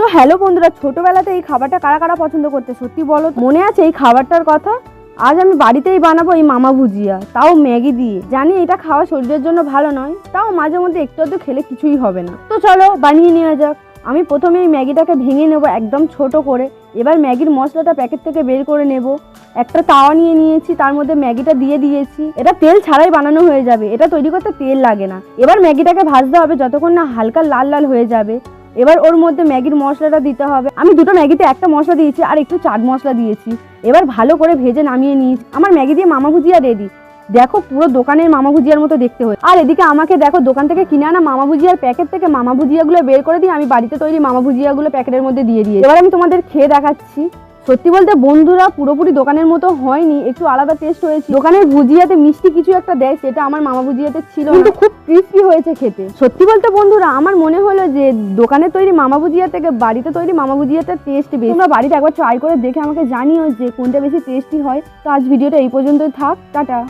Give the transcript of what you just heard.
তো হ্যালো বন্ধুরা, ছোটবেলাতে এই খাবারটা কারা কারা পছন্দ করতে সত্যি বলো? মনে আছে এই খাবারটার কথা? আজ আমি বাড়িতেই বানাবো এই মামা ভুজিয়া, তাও ম্যাগি দিয়ে। জানি এটা খাওয়া শরীরের জন্য ভালো নয়, তাও মাঝে মধ্যে একটু আধটু খেলে কিছুই হবে না। তো চলো বানিয়ে নেওয়া যাক। আমি প্রথমে এই ম্যাগিটাকে ভেঙে নেবো একদম ছোট করে। এবার ম্যাগির মশলাটা প্যাকেট থেকে বের করে নেব। একটা তাওয়া নিয়ে নিয়েছি, তার মধ্যে ম্যাগিটা দিয়ে দিয়েছি। এটা তেল ছাড়াই বানানো হয়ে যাবে, এটা তৈরি করতে তেল লাগে না। এবার ম্যাগিটাকে ভাজতে হবে যতক্ষণ না হালকা লাল লাল হয়ে যাবে। এবার ওর মধ্যে ম্যাগির মশলাটা দিতে হবে। আমি দুটো ম্যাগিতে একটা মশলা দিয়েছি আর একটু চাট মশলা দিয়েছি। এবার ভালো করে ভেজে নামিয়ে নিয়েছি। আমার ম্যাগি দিয়ে মামা ভুজিয়া রেডি। দেখো পুরো দোকানের মামা ভুজিয়ার মতো দেখতে হয়। আর এদিকে আমাকে দেখো দোকান থেকে কিনে আনা মামা ভুজিয়ার প্যাকেট থেকে মামা ভুজিয়াগুলো বের করে দিয়ে আমি বাড়িতে তৈরি মামা ভুজিয়াগুলো প্যাকেটের মধ্যে দিয়ে দিই। এবার আমি তোমাদের খেয়ে দেখাচ্ছি। সত্যি বলতে বন্ধুরা, পুরোপুরি দোকানের মতো হয়নি, একটু আলাদা টেস্ট হয়েছে। দোকানের ভুজিয়াতে মিষ্টি কিছু একটা দেয়, সেটা আমার মামা ভুজিয়াতে ছিল, কিন্তু খুব ক্রিস্পি হয়েছে খেতে। সত্যি বলতে বন্ধুরা, আমার মনে হলো যে দোকানে তৈরি মামা ভুজিয়া থেকে বাড়িতে তৈরি মামা ভুজিয়াতে টেস্ট বেশি। তোমরা বাড়িতে একবার ট্রাই করে দেখে আমাকে জানিও যে কোনটা বেশি টেস্টি হয়। তো আজ ভিডিওটা এই পর্যন্তই থাক, টাটা।